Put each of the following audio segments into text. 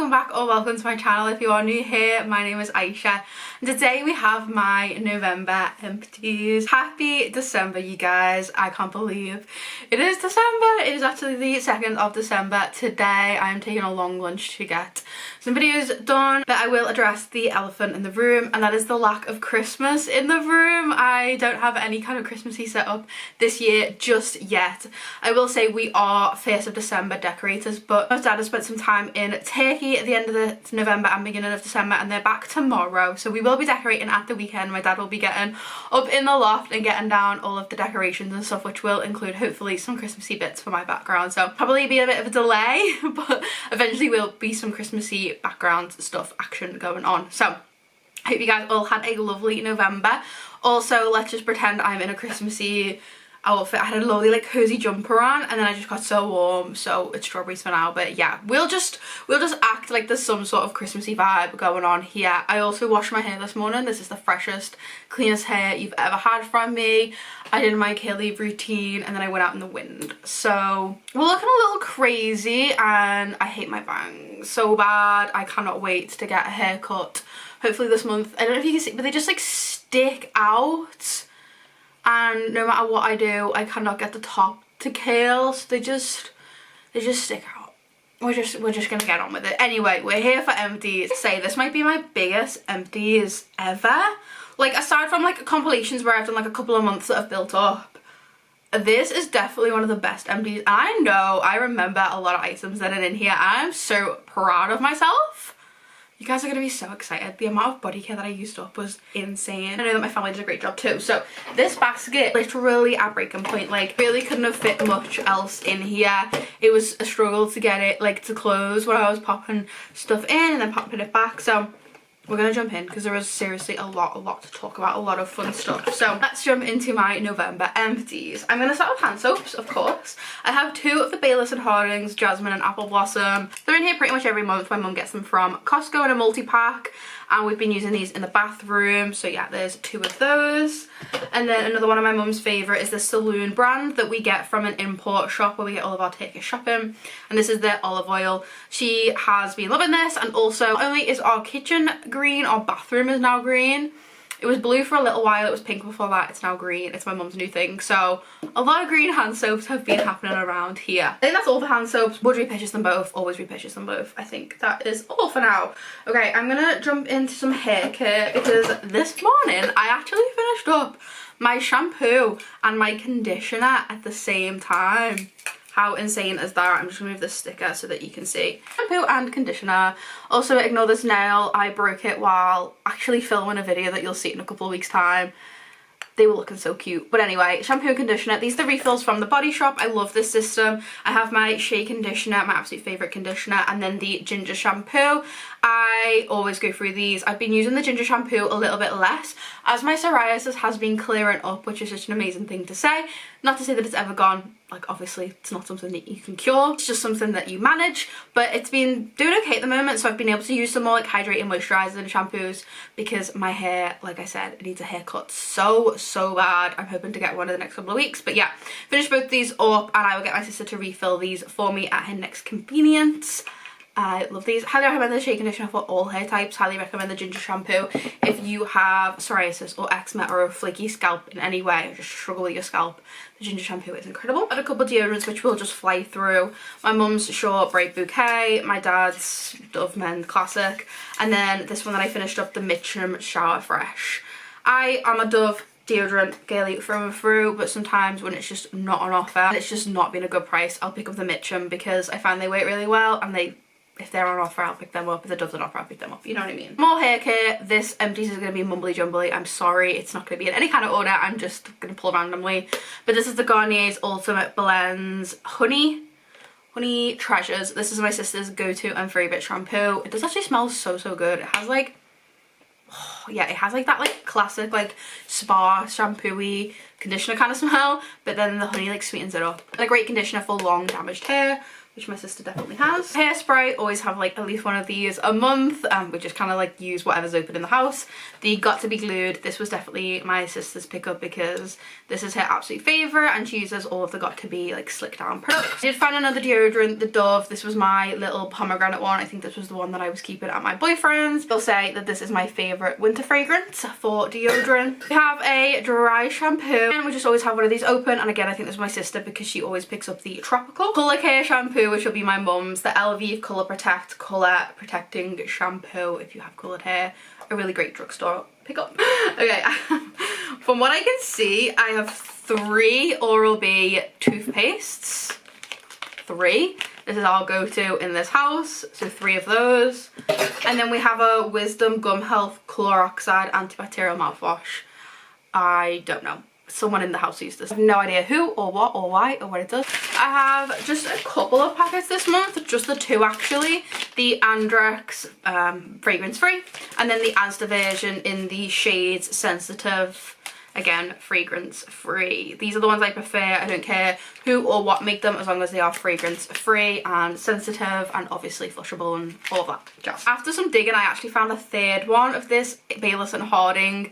welcome back or welcome to my channel. If you are new here, my name is Aisha and today we have my November empties. Happy December, you guys. I can't believe it is December. It is actually the 2nd of December. Today I am taking a long lunch to get some videos done, but I will address the elephant in the room, and that is the lack of Christmas in the room. I don't have any kind of Christmassy setup this year just yet. I will say we are 1st of December decorators, but my dad has spent some time in Turkey at the end of the November and beginning of December, and they're back tomorrow, so we will be decorating at the weekend. My dad will be getting up in the loft and getting down all of the decorations and stuff, which will include hopefully some Christmassy bits for my background, so probably be a bit of a delay but eventually will be some Christmassy background stuff action going on. So I hope you guys all had a lovely November. Also, let's just pretend I'm in a Christmassy outfit. I had a lovely like cozy jumper on and then I just got so warm, so it's strawberries for now. But yeah, we'll just act like there's some sort of Christmassy vibe going on here. I also washed my hair this morning. This is the freshest, cleanest hair you've ever had from me. I did my curly routine and then I went out in the wind, so we're looking a little crazy and I hate my bangs so bad. I cannot wait to get a haircut hopefully this month. I don't know if you can see, but they just like stick out, and no matter what I do I cannot get the top to curl, so they just stick out. We're just gonna get on with it. Anyway, we're here for empties. Say this might be my biggest empties ever. Like, aside from like compilations where I've done like a couple of months that have built up, this is definitely one of the best empties. I know I remember a lot of items that are in here. I'm so proud of myself. You guys are gonna be so excited. The amount of body care that I used up was insane. I know that my family did a great job too. So this basket, literally at breaking point, like really couldn't have fit much else in here. It was a struggle to get it like to close when I was popping stuff in and then popping it back. So we're gonna jump in because there is seriously a lot to talk about, a lot of fun stuff. So let's jump into my November empties. I'm gonna start with hand soaps, of course. I have 2 of the Bayless and Harding's Jasmine and Apple Blossom. They're in here pretty much every month. My mum gets them from Costco in a multi-pack, and we've been using these in the bathroom. So yeah, there's 2 of those. And then another one of my mum's favourite is the Saloon brand that we get from an import shop where we get all of our Turkish shopping, and this is their olive oil. She has been loving this, and also not only is our kitchen green, our bathroom is now green. It was blue for a little while, it was pink before that, it's now green. It's my mum's new thing, so a lot of green hand soaps have been happening around here. I think that's all for hand soaps. Would repurchase them both, always repurchase them both. I think that is all for now. Okay, I'm gonna jump into some hair care because this morning I actually finished up my shampoo and my conditioner at the same time. How insane is that? I'm just gonna move this sticker so that you can see. Shampoo and conditioner. Also, ignore this nail. I broke it while actually filming a video that you'll see in a couple of weeks' time. They were looking so cute. But anyway, shampoo and conditioner. These are the refills from the Body Shop. I love this system. I have my Shea conditioner, my absolute favourite conditioner, and then the ginger shampoo. I always go through these. I've been using the ginger shampoo a little bit less as my psoriasis has been clearing up, which is such an amazing thing to say. Not to say that it's ever gone. Like, obviously it's not something that you can cure, it's just something that you manage, but it's been doing okay at the moment. So I've been able to use some more like hydrating moisturizers and shampoos because my hair, like I said, it needs a haircut so bad. I'm hoping to get one in the next couple of weeks. But yeah, finish both these up and I will get my sister to refill these for me at her next convenience. I love these. Highly recommend the Shea conditioner for all hair types. Highly recommend the ginger shampoo if you have psoriasis or eczema or a flaky scalp in any way, or just struggle with your scalp. The ginger shampoo is incredible. I have a couple of deodorants which we'll just fly through. My mum's Short Bright Bouquet, my dad's Dove Men Classic, and then this one that I finished up, the Mitchum Shower Fresh. I am a Dove deodorant girly through and through, but sometimes when it's just not on offer and it's just not been a good price, I'll pick up the Mitchum because I find they work really well, and if they're on offer, I'll pick them up. If the Dove's on offer, I'll pick them up. You know what I mean? More hair care. This empties is going to be mumbly jumbly. I'm sorry. It's not going to be in any kind of order. I'm just going to pull randomly. But this is the Garnier's Ultimate Blends Honey Treasures. This is my sister's go-to and favourite shampoo. It does actually smell so good. It has like, oh, yeah, it has like that like classic like spa shampoo-y conditioner kind of smell. But then the honey like sweetens it up. And a great conditioner for long damaged hair. which my sister definitely has. Hairspray, always have like at least one of these a month. We just kind of like use whatever's open in the house. The Got to Be Glued, this was definitely my sister's pickup because this is her absolute favourite and she uses all of the Got to Be like slick down products. I did find another deodorant, the Dove. This was my little pomegranate one. I think this was the one that I was keeping at my boyfriend's. I'll say that this is my favourite winter fragrance for deodorant. We have a dry shampoo and we just always have one of these open, and again I think this is my sister because she always picks up the tropical colour care shampoo, which will be my mum's, the LV Colour Protect Colour Protecting Shampoo if you have coloured hair. A really great drugstore pickup. Okay, from what I can see I have 3 Oral-B toothpastes. 3. This is our go-to in this house, so 3 of those. And then we have a Wisdom Gum Health Chloroxide Antibacterial Mouthwash. I don't know. Someone in the house used this. I have no idea who or what or why or what it does. I have just a couple of packets this month, just the 2 actually. The Andrex fragrance free, and then the Asda version in the shades Sensitive. Again, fragrance free. These are the ones I prefer. I don't care who or what make them as long as they are fragrance free and sensitive and obviously flushable and all that jazz. After some digging I actually found a 3rd one of this Bayless and Harding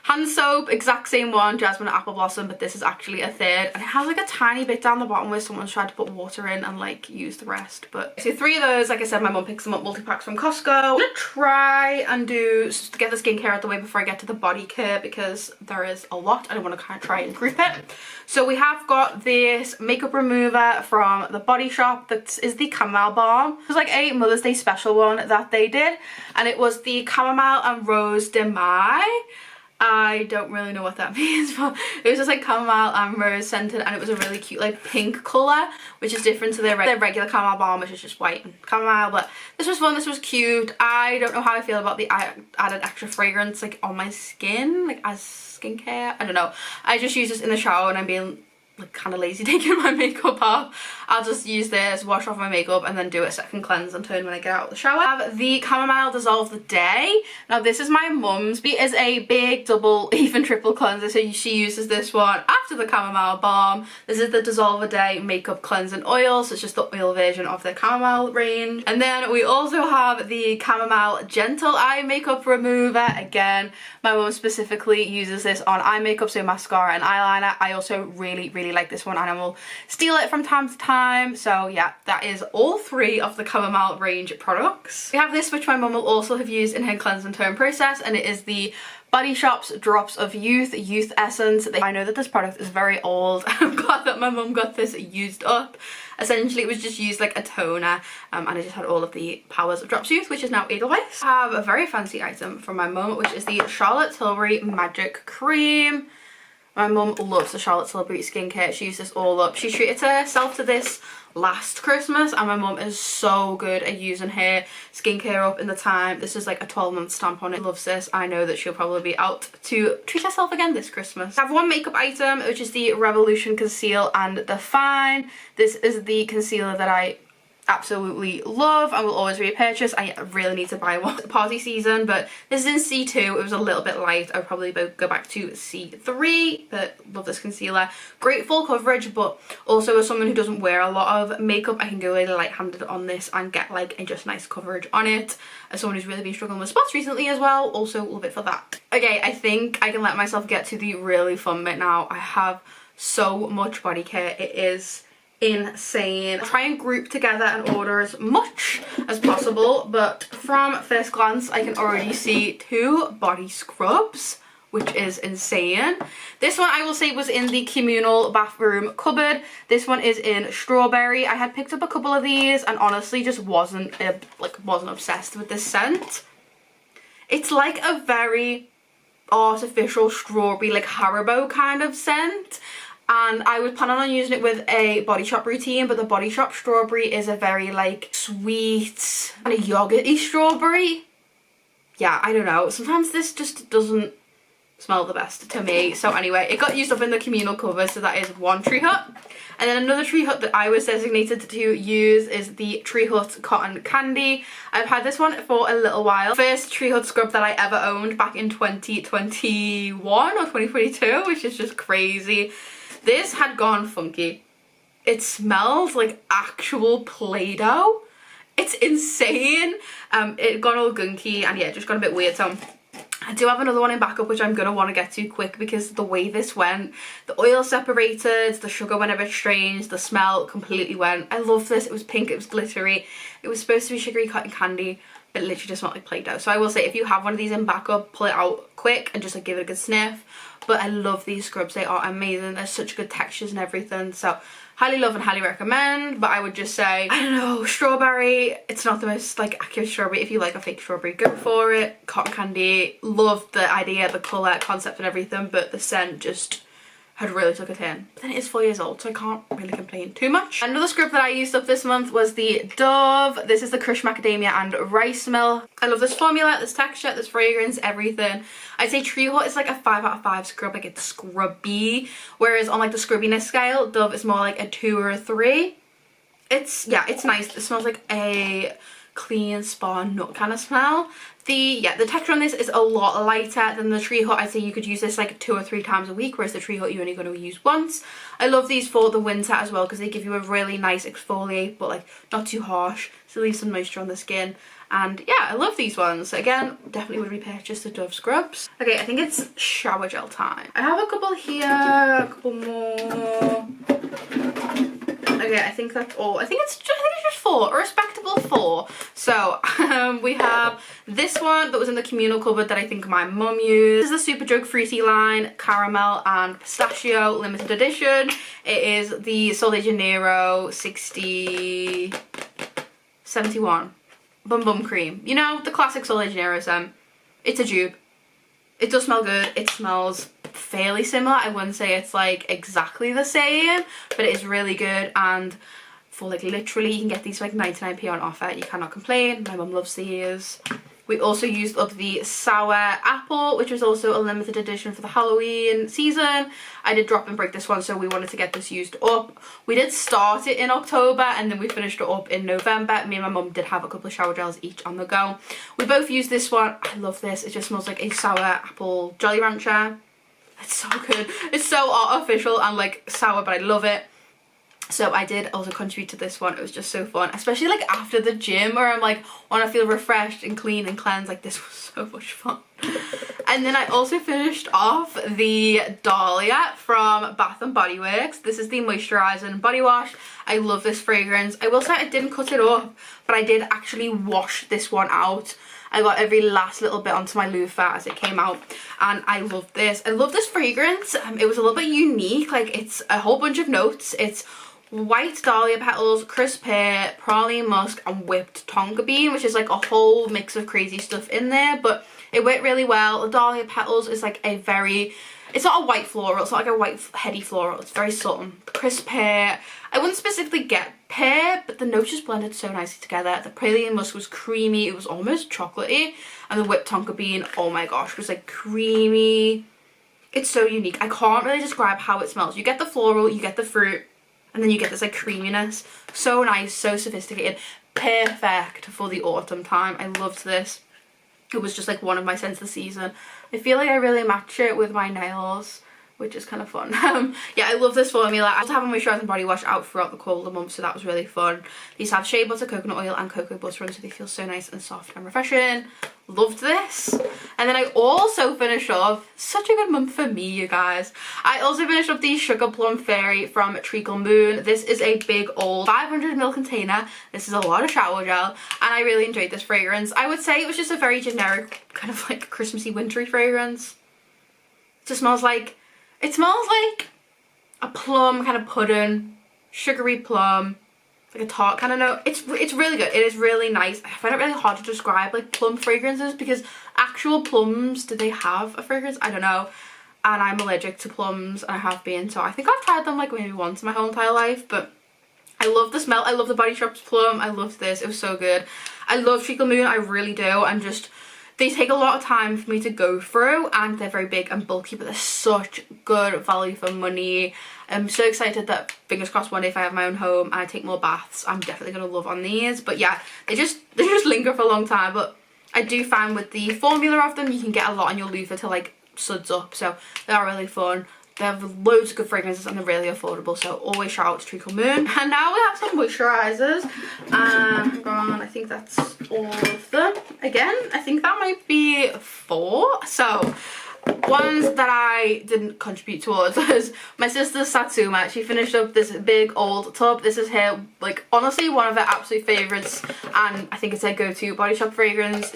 hand soap, exact same one, Jasmine and Apple Blossom, but this is actually a 3rd, and it has like a tiny bit down the bottom where someone's tried to put water in and like use the rest. But so 3 of those, like I said, my mum picks them up multi-packs from Costco. I'm gonna try and get the skincare out the way before I get to the body care because there is a lot. I don't want to kind of try and group it. So we have got this makeup remover from the Body Shop. That is the Chamomile Balm. It was like a Mother's Day special one that they did, and it was the Chamomile and Rose de Mai. I don't really know what that means, but it was just like chamomile and rose scented, and it was a really cute like pink colour, which is different to their regular chamomile balm, which is just white and chamomile. But this was fun, this was cute. I don't know how I feel about the added extra fragrance like on my skin, like as skincare. I don't know. I just use this in the shower when I'm being like kind of lazy taking my makeup off. I'll just use this, wash off my makeup, and then do a second cleanse and turn when I get out of the shower. I have the Chamomile Dissolve the Day. Now this is my mum's. It is a big double, even triple cleanser, so she uses this one after the Chamomile Balm. This is the Dissolve a Day Makeup Cleansing Oil, so it's just the oil version of the Chamomile range. And then we also have the Chamomile Gentle Eye Makeup Remover. Again, my mum specifically uses this on eye makeup, so mascara and eyeliner. I also really like this one, and I will steal it from time to time. So yeah, that is all 3 of the Chamomile range products. We have this, which my mum will also have used in her cleanse and tone process, and it is the Body Shop's Drops of Youth Essence. I know that this product is very old. I'm glad that my mum got this used up. Essentially it was just used like a toner, and it just had all of the powers of Drops of Youth, which is now Edelweiss. I have a very fancy item from my mum, which is the Charlotte Tilbury Magic Cream. My mum loves the Charlotte Tilbury skincare. She used this all up. She treated herself to this last Christmas, and my mum is so good at using her skincare up in the time. This is like a 12-month stamp on it. Loves this. I know that she'll probably be out to treat herself again this Christmas. I have one makeup item, which is the Revolution Conceal and Define. This is the concealer that I absolutely love and will always repurchase. I really need to buy one party season, but this is in C2. It was a little bit light. I would probably go back to C3, but love this concealer. Great full coverage, but also as someone who doesn't wear a lot of makeup, I can go really light-handed on this and get like a just nice coverage on it. As someone who's really been struggling with spots recently as well, also love it for that. Okay, I think I can let myself get to the really fun bit now. I have so much body care. It is insane. I'll try and group together and order as much as possible, but from first glance I can already see 2 body scrubs, which is insane. This one I will say was in the communal bathroom cupboard. This one is in strawberry. I had picked up a couple of these and honestly just wasn't obsessed with this scent. It's like a very artificial strawberry, like Haribo kind of scent. And I was planning on using it with a Body Shop routine, but the Body Shop strawberry is a very like sweet and a yogurty strawberry. Yeah, I don't know. Sometimes this just doesn't smell the best to me. So anyway, it got used up in the communal cover, so that is one Tree Hut. And then another Tree Hut that I was designated to use is the Tree Hut Cotton Candy. I've had this one for a little while. First Tree Hut scrub that I ever owned back in 2021 or 2022, which is just crazy. This had gone funky. It smells like actual Play-Doh. It's insane. It got all gunky and yeah, it just got a bit weird. So I do have another one in backup, which I'm going to want to get to quick because the way this went, the oil separated, the sugar went a bit strange, the smell completely went. I love this. It was pink, it was glittery. It was supposed to be sugary cotton candy, but it literally just smelled like Play-Doh. So I will say, if you have one of these in backup, pull it out quick and just like give it a good sniff. But I love these scrubs. They are amazing. They're such good textures and everything. So highly love and highly recommend. But I would just say, I don't know, strawberry, it's not the most like accurate strawberry. If you like a fake strawberry, go for it. Cotton candy, love the idea, the colour, concept and everything, but the scent just had really took a turn. But then it is 4 years old, so I can't really complain too much. Another scrub that I used up this month was the Dove. This is the crushed macadamia and rice milk. I love this formula, this texture, this fragrance, everything. I'd say Tree Hut is like a 5 out of 5 scrub, like it's scrubby. Whereas on like the scrubbiness scale, Dove is more like a 2 or a 3. It's, yeah, it's nice. It smells like a clean spa nut kind of smell. The texture on this is a lot lighter than the Tree Hut. I'd say you could use this like 2 or 3 times a week, whereas the Tree Hut you're only going to use once. I love these for the winter as well because they give you a really nice exfoliate, but like not too harsh, so leave some moisture on the skin. And yeah, I love these ones. Again, definitely would repurchase the Dove scrubs. Okay, I think it's shower gel time. I have a couple here, a couple more. Okay, I think that's all. I think it's just 4, a respectable 4. So we have this one that was in the communal cupboard that I think my mum used. This is the Superdrug Fruity line, caramel and pistachio limited edition. It is the Sol de Janeiro 71 Bum Bum Cream. You know, the classic Sol de Janeiro scent. It's a dupe. It does smell good. It smells fairly similar. I wouldn't say it's like exactly the same, but it is really good. And for like literally, you can get these for like 99p on offer. You cannot complain. My mum loves these. We also used up the Sour Apple, which was also a limited edition for the Halloween season. I did drop and break this one, so we wanted to get this used up. We did start it in October and then we finished it up in November. Me and my mum did have a couple of shower gels each on the go. We both used this one. I love this. It just smells like a sour apple Jolly Rancher. It's so good. It's so artificial and like sour, but I love it. So I did also contribute to this one. It was just so fun, especially like after the gym where I'm like want to feel refreshed and clean and cleansed. Like this was so much fun. And then I also finished off the Dahlia from Bath and Body Works. This is the moisturising body wash. I love this fragrance. I will say I didn't cut it up, but I did actually wash this one out. I got every last little bit onto my loofah as it came out, and I love this. I love this fragrance. It was a little bit unique. Like it's a whole bunch of notes. It's white dahlia petals, crisp pear, praline musk and whipped tonka bean, which is like a whole mix of crazy stuff in there, but it worked really well. The dahlia petals is like a very, it's not a white floral, it's not like a white heady floral, it's very subtle. Crisp pear, I wouldn't specifically get pear, but the notes just blended so nicely together. The praline musk was creamy, it was almost chocolatey, and the whipped tonka bean, oh my gosh, was like creamy. It's so unique. I can't really describe how it smells. You get the floral, you get the fruit, and then you get this like creaminess. So nice, so sophisticated, perfect for the autumn time. I loved this. It was just like one of my scents this season. I feel like I really match it with my nails, which is kind of fun. Yeah, I love this formula. I also have a moisturising body wash out throughout the colder months, so that was really fun. These have shea butter, coconut oil and cocoa butter in, so they feel so nice and soft and refreshing. Loved this. And then I also finished off, such a good month for me, you guys. I also finished up the Sugar Plum Fairy from Treacle Moon. This is a big old 500ml container. This is a lot of shower gel, and I really enjoyed this fragrance. I would say it was just a very generic kind of like Christmassy wintry fragrance. It just smells like, it smells like a plum kind of pudding, sugary plum, like a tart kind of note. It's really good. It is really nice. I find it really hard to describe like plum fragrances because actual plums, do they have a fragrance? I don't know. And I'm allergic to plums, and I have been, so I think I've tried them like maybe once in my whole entire life, but I love the smell. I love the Body Shop's plum. I loved this. It was so good. I love Treacle Moon. I really do. And just, they take a lot of time for me to go through, and they're very big and bulky, but they're such good value for money. I'm so excited that, fingers crossed, one day if I have my own home and I take more baths, I'm definitely going to love on these. But yeah, they just linger for a long time. But I do find with the formula of them, you can get a lot on your loofah to like suds up, so they are really fun. They have loads of good fragrances and they're really affordable, so always shout out to Treacle Moon. And now we have some moisturisers. Hang on, I think that's all of them. Again, I think that might be 4. So, ones that I didn't contribute towards was my sister's Satsuma. She finished up this big old tub. This is her, like, honestly, one of her absolute favourites. And I think it's her go-to Body Shop fragrance.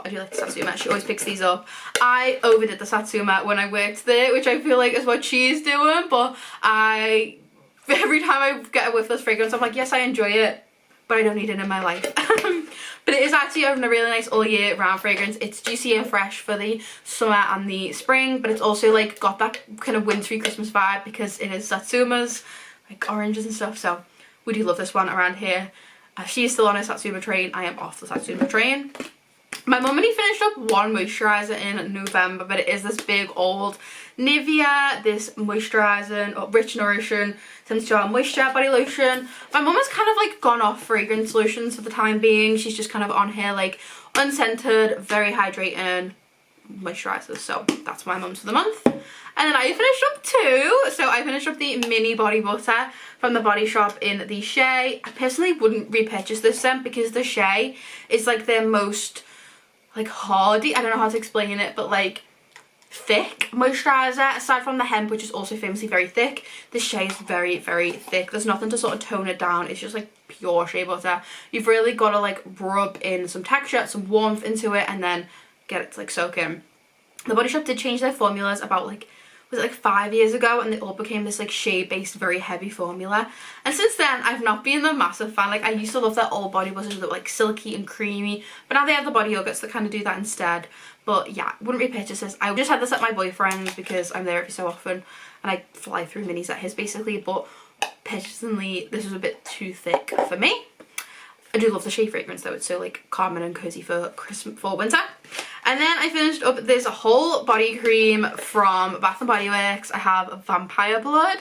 I do like the Satsuma, she always picks these up. I overdid the Satsuma when I worked there, which I feel like is what she's doing, but every time I get a whiff of this fragrance, I'm like, yes, I enjoy it, but I don't need it in my life. But it is actually a really nice all year round fragrance. It's juicy and fresh for the summer and the spring, but it's also like got that kind of wintry Christmas vibe because it is Satsumas, like oranges and stuff, so we do love this one around here. She is still on a Satsuma train, I am off the Satsuma train. My mum only finished up one moisturiser in November, but it is this big old Nivea, this moisturising or rich nourishing sensual moisture body lotion. My mum has kind of like gone off fragrance lotions for the time being. She's just kind of on here like unscented, very hydrating moisturisers. So that's my mum's for the month. And then I finished up 2. So I finished up the mini body butter from the Body Shop in the Shea. I personally wouldn't repurchase this scent because the Shea is like their most like hardy, I don't know how to explain it, but like thick moisturiser. Aside from the hemp, which is also famously very thick, the Shea is very, very thick. There's nothing to sort of tone it down. It's just like pure shea butter. You've really got to like rub in some texture, some warmth into it, and then get it to like soak in. The Body Shop did change their formulas about like, was it like 5 years ago, and they all became this like shea based very heavy formula, and since then I've not been a massive fan. Like I used to love their old body butters that were like silky and creamy, but now they have the body yogurts that kind of do that instead. But yeah, wouldn't repurchase this. I just had this at my boyfriend's because I'm there every so often and I fly through minis at his basically, but personally this was a bit too thick for me. I do love the Shea fragrance though, it's so like calming and cozy for Christmas, for winter. And then I finished up this whole body cream from Bath & Body Works. I have Vampire Blood.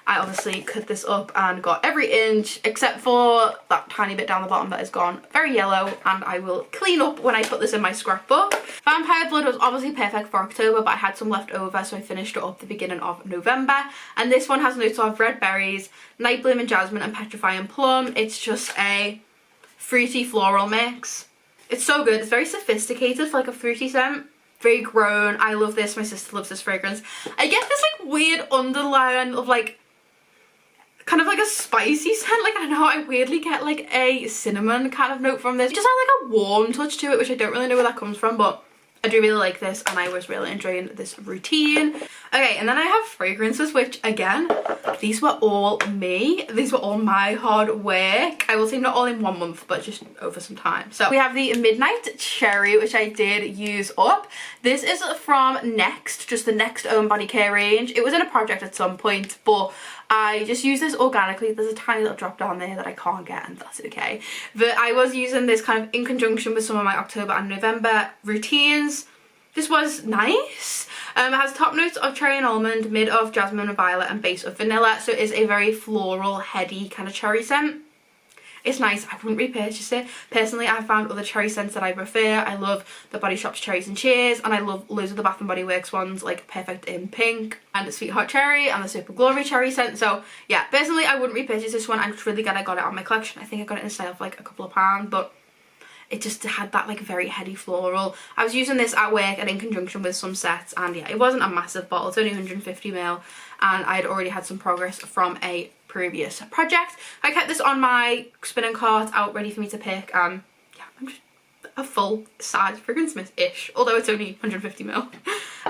I obviously cut this up and got every inch except for that tiny bit down the bottom that is gone very yellow, and I will clean up when I put this in my scrapbook. Vampire Blood was obviously perfect for October, but I had some left over, so I finished it up the beginning of November. And this one has notes of red berries, night bloom and jasmine, and petrifying plum. It's just a fruity floral mix. It's so good. It's very sophisticated for like a fruity scent. Very grown. I love this. My sister loves this fragrance. I get this like weird underline of like kind of like a spicy scent. Like I don't know, I weirdly get like a cinnamon kind of note from this. It just had like a warm touch to it, which I don't really know where that comes from, but I do really like this and I was really enjoying this routine. Okay, and then I have fragrances, which again, these were all me. These were all my hard work. I will say not all in 1 month, but just over some time. So we have the Midnight Cherry, which I did use up. This is from Next, just the Next Own Body Care range. It was in a project at some point, but I just use this organically. There's a tiny little drop down there that I can't get, and that's okay. But I was using this kind of in conjunction with some of my October and November routines. This was nice. It has top notes of cherry and almond, mid of jasmine and violet, and base of vanilla. So it is a very floral, heady kind of cherry scent. It's nice. I wouldn't repurchase it. Personally, I found other cherry scents that I prefer. I love the Body Shop's Cherries and Cheers, and I love loads of the Bath & Body Works ones, like Perfect in Pink and the Sweetheart Cherry and the Super Glory Cherry scent. So yeah, personally, I wouldn't repurchase this one. I'm just really glad I got it on my collection. I think I got it in a sale for like a couple of pounds, but it just had that like very heady floral. I was using this at work and in conjunction with some sets, and yeah, it wasn't a massive bottle. It's only 150ml, and I had already had some progress from a previous project. I kept this on my spinning cart out ready for me to pick, and yeah, I'm just a full size fragrance mist-ish, although it's only 150ml.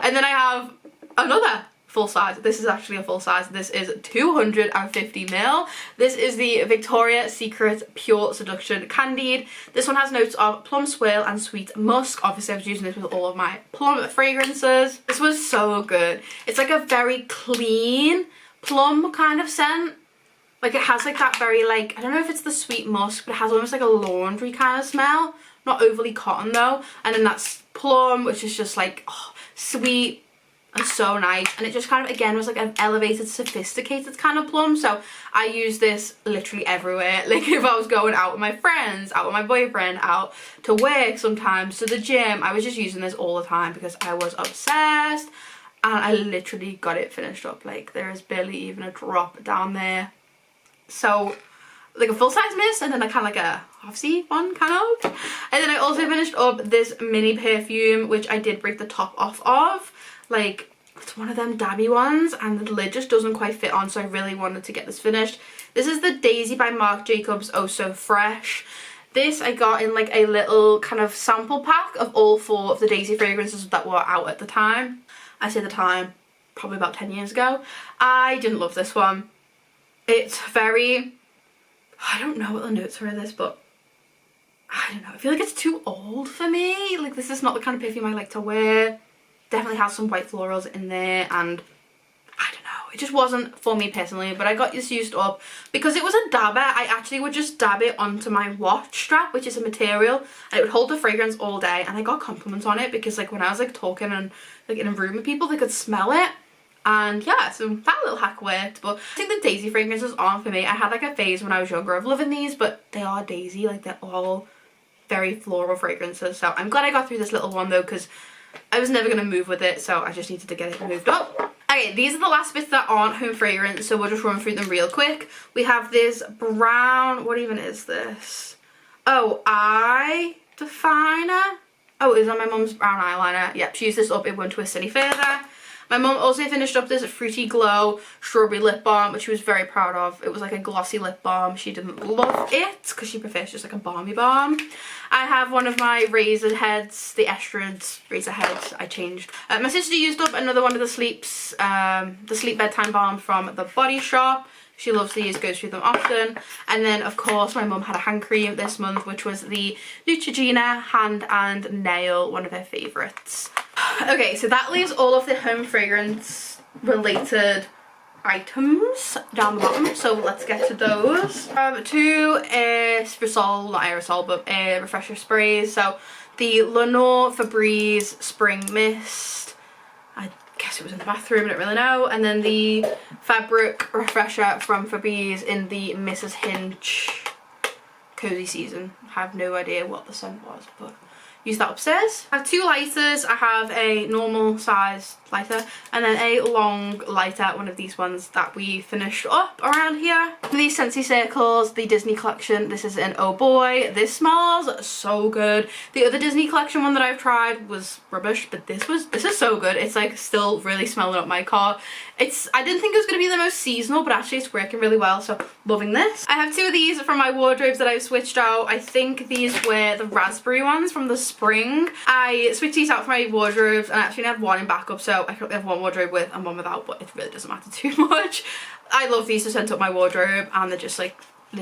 And then I have another full size. This is actually a full size. This is 250ml. This is the Victoria's Secret Pure Seduction Candied. This one has notes of plum swirl and sweet musk. Obviously I was using this with all of my plum fragrances. This was so good. It's like a very clean plum kind of scent. Like it has like that very like, I don't know if it's the sweet musk, but it has almost like a laundry kind of smell. Not overly cotton though. And then that's plum, which is just like sweet and so nice, and it just kind of again was like an elevated, sophisticated kind of plum. So I use this literally everywhere. Like if I was going out with my friends, out with my boyfriend, out to work sometimes, to the gym, I was just using this all the time because I was obsessed. and I literally got it finished up. Like, there is barely even a drop down there. So like a full-size mist, and then a kind of like a half-sea one kind of. And then I also finished up this mini perfume, which I did break the top off of. Like, it's one of them dabby ones, and the lid just doesn't quite fit on, so I really wanted to get this finished. This is the Daisy by Marc Jacobs Oh So Fresh. This I got in like a little kind of sample pack of all 4 of the Daisy fragrances that were out at the time. I say the time, probably about 10 years ago. I didn't love this one. It's very, I don't know what the notes are in this, but I don't know. I feel like it's too old for me. Like, this is not the kind of perfume I like to wear. Definitely has some white florals in there, and I don't know. It just wasn't for me personally, but I got this used up. Because it was a dabber, I actually would just dab it onto my watch strap, which is a material, and it would hold the fragrance all day. And I got compliments on it because, like, when I was like talking and like in a room with people, they could smell it. And yeah, so that little hack worked. But I think the Daisy fragrances aren't for me. I had like a phase when I was younger of loving these, but they are Daisy. Like, they're all very floral fragrances. So I'm glad I got through this little one though, because I was never going to move with it, so I just needed to get it moved up. Okay, these are the last bits that aren't home fragrance, so we'll just run through them real quick. We have this brown, what even is this? Oh, eye definer. Oh, it was on my mum's brown eyeliner. Yep, she used this up, it went to a city further. My mum also finished up this Fruity Glow strawberry lip balm, which she was very proud of. It was like a glossy lip balm. She didn't love it because she prefers just like a balmy balm. I have one of my razor heads, the Estrades razor heads I changed. My sister used up another one of the Sleep Bedtime Balm from the Body Shop. She loves these, goes through them often. And then of course my mum had a hand cream this month, which was the Neutrogena Hand and Nail, one of her favourites. Okay, so that leaves all of the home fragrance related items down the bottom, so let's get to those. 2 aerosol, not aerosol, but refresher sprays. So the Lenore Febreze Spring Mist, I guess it was in the bathroom, I don't really know. And then the Fabric Refresher from Febreze in the Mrs. Hinch Cozy Season. I have no idea what the scent was, but use that upstairs. I have 2 lighters. I have a normal size lighter and then a long lighter, one of these ones that we finished up around here. These Scentsy Circles, the Disney collection. This is an Oh Boy. This smells so good. The other Disney collection one that I've tried was rubbish, but this is so good. It's like still really smelling up my car. I didn't think it was going to be the most seasonal, but actually it's working really well, so loving this. I have 2 of these from my wardrobes that I've switched out. I think these were the raspberry ones from the spring. I switched these out for my wardrobes, and I actually have one in backup, so I currently have one wardrobe with and one without, but it really doesn't matter too much. I love these to scent up my wardrobe, and they're just like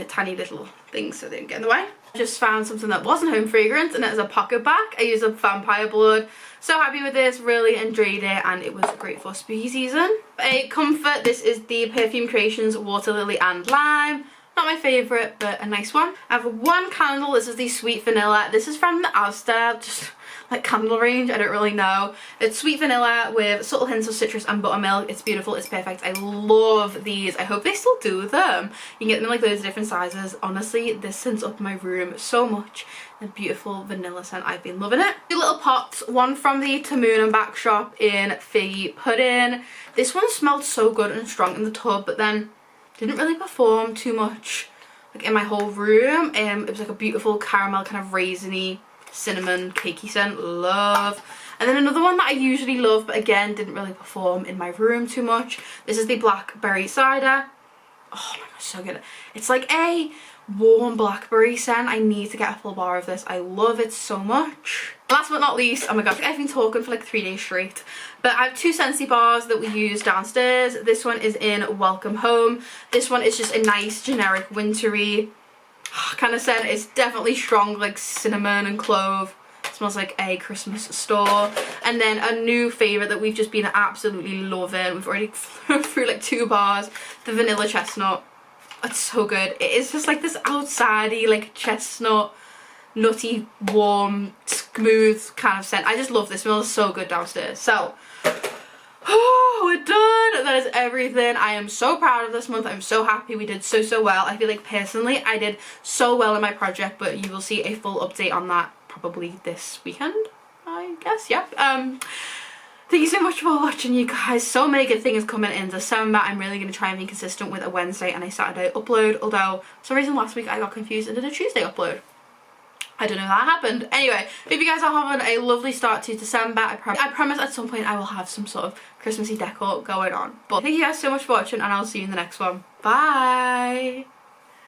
tiny little things so they don't get in the way. I just found something that wasn't home fragrance, and it is a pocket bag. I used a Vampire Blood. So happy with this, really enjoyed it, and it was great for spooky season. A comfort, this is the Perfume Creations Water Lily and Lime. Not my favourite, but a nice one. I have 1 candle, this is the Sweet Vanilla. This is from the Asda, just like candle range, I don't really know. It's sweet vanilla with subtle hints of citrus and buttermilk. It's beautiful, it's perfect. I love these. I hope they still do them. You can get them in like loads of different sizes. Honestly, this scents up my room so much. A beautiful vanilla scent, I've been loving it. 2 little pots, one from the Tamoon and Back shop in Figgy Pudding. This one smelled so good and strong in the tub, but then didn't really perform too much like in my whole room. It was like a beautiful caramel kind of raisiny cinnamon cakey scent, love. And then another one that I usually love, but again didn't really perform in my room too much. This is the Blackberry Cider. Oh my god, so good. It's like a warm blackberry scent. I need to get a full bar of this. I love it so much. Last but not least, oh my gosh, I've been talking for like 3 days straight, but I have 2 Scentsy bars that we use downstairs. This one is in Welcome Home. This one is just a nice generic wintry kind of scent. It's definitely strong, like cinnamon and clove. It smells like a Christmas store. And then a new favourite that we've just been absolutely loving, we've already through like 2 bars, the Vanilla Chestnut. It's so good. It is just like this outsidey, like chestnut, nutty, warm, smooth kind of scent. I just love this. It smells so good downstairs. So oh, we're done. That is everything. I am so proud of this month. I'm so happy we did so well. I feel like personally I did so well in my project, but you will see a full update on that probably this weekend, I guess. Yep. Thank you so much for watching, you guys. So many good things coming in December. I'm really going to try and be consistent with a Wednesday and a Saturday upload, although for some reason last week I got confused and did a Tuesday upload. I don't know how that happened. Anyway, hope you guys are having a lovely start to December. I promise at some point I will have some sort of Christmassy decor going on. But thank you guys so much for watching, and I'll see you in the next one. Bye!